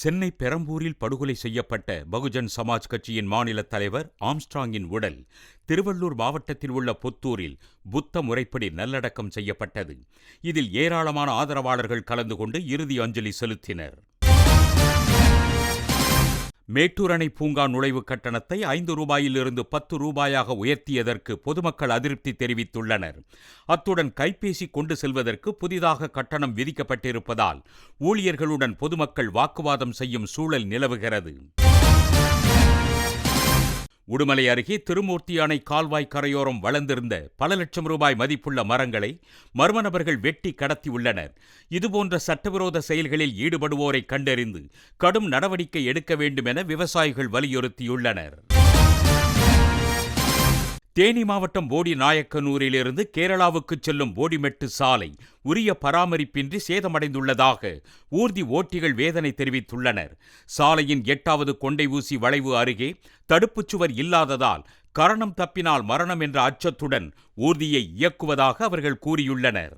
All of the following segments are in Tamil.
சென்னை பெரம்பூரில் படுகொலை செய்யப்பட்ட பகுஜன் சமாஜ் கட்சியின் மாநில தலைவர் ஆம்ஸ்ட்ராங்கின் உடல் திருவள்ளூர் மாவட்டத்தில் உள்ள புத்தூரில் புத்த முறைப்படி நல்லடக்கம் செய்யப்பட்டது. இதில் ஏராளமான ஆதரவாளர்கள் கலந்து கொண்டு இறுதி அஞ்சலி செலுத்தினர். மேட்டூர் அணை பூங்கா நுழைவு கட்டணத்தை 5 ரூபாயிலிருந்து 10 ரூபாயாக உயர்த்தியதற்கு பொதுமக்கள் அதிருப்தி தெரிவித்துள்ளனர். அத்துடன் கைபேசி கொண்டு செல்வதற்கு புதிதாக கட்டணம் விதிக்கப்பட்டிருப்பதால் ஊழியர்களுடன் பொதுமக்கள் வாக்குவாதம் செய்யும் சூழல் நிலவுகிறது. உடுமலை அருகே திருமூர்த்தி அணை கால்வாய் கரையோரம் வளர்ந்திருந்த பல லட்சம் ரூபாய் மதிப்புள்ள மரங்களை மர்ம நபர்கள் வெட்டி கடத்தியுள்ளனர். இதுபோன்ற சட்டவிரோத செயல்களில் ஈடுபடுவோரை கண்டறிந்து கடும் நடவடிக்கை எடுக்க வேண்டும் என விவசாயிகள் வலியுறுத்தியுள்ளனர். தேனி மாவட்டம் போடி நாயக்கனூரிலிருந்து கேரளாவுக்கு செல்லும் போடிமெட்டு சாலை உரிய பராமரிப்பின்றி சேதமடைந்துள்ளதாக ஊர்தி ஓட்டிகள் வேதனை தெரிவித்துள்ளனர். சாலையின் 8வது கொண்டை ஊசி வளைவு அருகே தடுப்புச் சுவர் இல்லாததால் கரணம் தப்பினால் மரணம் என்ற அச்சத்துடன் ஊர்தியை இயக்குவதாக அவர்கள் கூறியுள்ளனர்.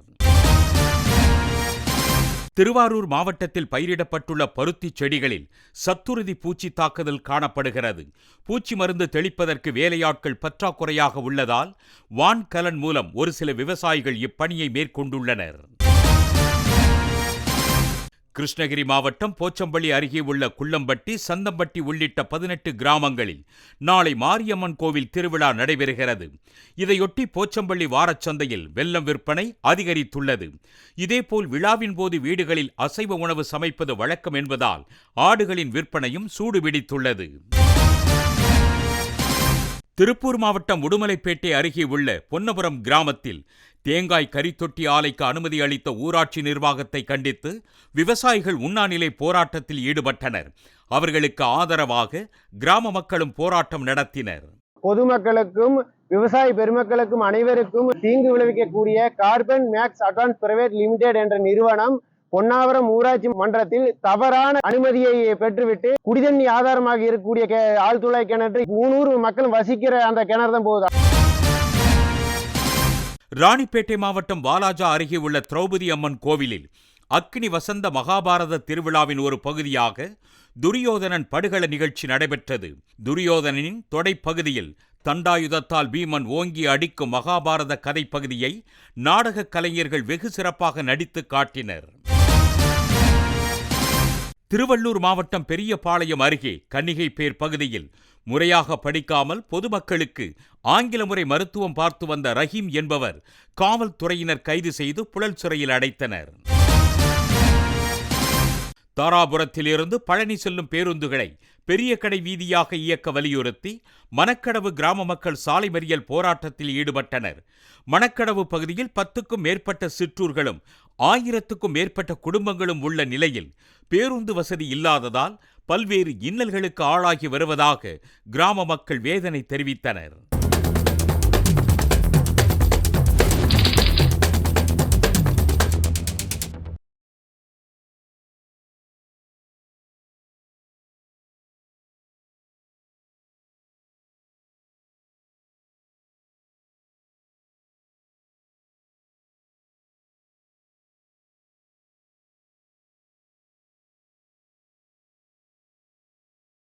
திருவாரூர் மாவட்டத்தில் பயிரிடப்பட்டுள்ள பருத்தி செடிகளில் சத்துருதி பூச்சி தாக்குதல் காணப்படுகிறது. பூச்சி மருந்து தெளிப்பதற்கு வேலையாட்கள் பற்றாக்குறையாக உள்ளதால் வான்கலன் மூலம் ஒரு சில விவசாயிகள் இப்பணியை மேற்கொண்டுள்ளனர். கிருஷ்ணகிரி மாவட்டம் போச்சம்பள்ளி அருகே உள்ள குள்ளம்பட்டி, சந்தம்பட்டி உள்ளிட்ட 18 கிராமங்களில் நாளை மாரியம்மன் கோவில் திருவிழா நடைபெறுகிறது. இதையொட்டி போச்சம்பள்ளி வாரச்சந்தையில் வெல்லம் விற்பனை அதிகரித்துள்ளது. இதேபோல் விழாவின் போது வீடுகளில் அசைவ உணவு சமைப்பது வழக்கம் என்பதால் ஆடுகளின் விற்பனையும் சூடுபிடித்துள்ளது. திருப்பூர் மாவட்டம் உடுமலைப்பேட்டை அருகே உள்ள பொன்னபுரம் கிராமத்தில் தேங்காய் கரித்தொட்டி ஆலைக்கு அனுமதி அளித்த ஊராட்சி நிர்வாகத்தை கண்டித்து விவசாயிகள் உண்ணாநிலை போராட்டத்தில் ஈடுபட்டனர். அவர்களுக்கு ஆதரவாக கிராம மக்களும் போராட்டம் நடத்தினர். பொதுமக்களுக்கும் விவசாய பெருமக்களுக்கும் அனைவருக்கும் தீங்கு விளைவிக்கக்கூடிய carbon max advance private limited என்ற நிறுவனம் பொன்னாவரம் ஊராட்சி மன்றத்தில் தவறான அனுமதியை பெற்றுவிட்டு குடிதண்ணி ஆதாரமாக இருக்கக்கூடிய ஆழ்துளை கிணற்று 300 மக்கள் வசிக்கிற அந்த கிணறு தான் போகுது. ராணிப்பேட்டை மாவட்டம் வாலாஜா அருகே உள்ள திரௌபதி அம்மன் கோவிலில் அக்னி வசந்த மகாபாரத திருவிழாவின் ஒரு பகுதியாக துரியோதனன் படுகள நிகழ்ச்சி நடைபெற்றது. துரியோதனனின் தொடைப்பகுதியில் தண்டாயுதத்தால் பீமன் ஓங்கி அடிக்கும் மகாபாரத கதை பகுதியை நாடக கலைஞர்கள் வெகு சிறப்பாக நடித்து காட்டினர். திருவள்ளூர் மாவட்டம் பெரியபாளையம் அருகே கன்னிகைப்பேர் பகுதியில் முறையாக படிக்காமல் பொதுமக்களுக்கு ஆங்கில முறை மருத்துவம் பார்த்து வந்த ரஹீம் என்பவர் காவல்துறையினர் கைது செய்து புழல் சிறையில் அடைத்தனர். தாராபுரத்திலிருந்து பழனி செல்லும் பேருந்துகளை பெரிய கடை வீதியாக இயக்க வலியுறுத்தி மணக்கடவு கிராம மக்கள் சாலை மறியல் போராட்டத்தில் ஈடுபட்டனர். மணக்கடவு பகுதியில் 10க்கும் மேற்பட்ட சிற்றூர்களும் 1000க்கும் மேற்பட்ட குடும்பங்களும் உள்ள நிலையில் பேருந்து வசதி இல்லாததால் பல்வேறு இன்னல்களுக்கு ஆளாகி வருவதாக கிராம மக்கள் வேதனை தெரிவித்தனர்.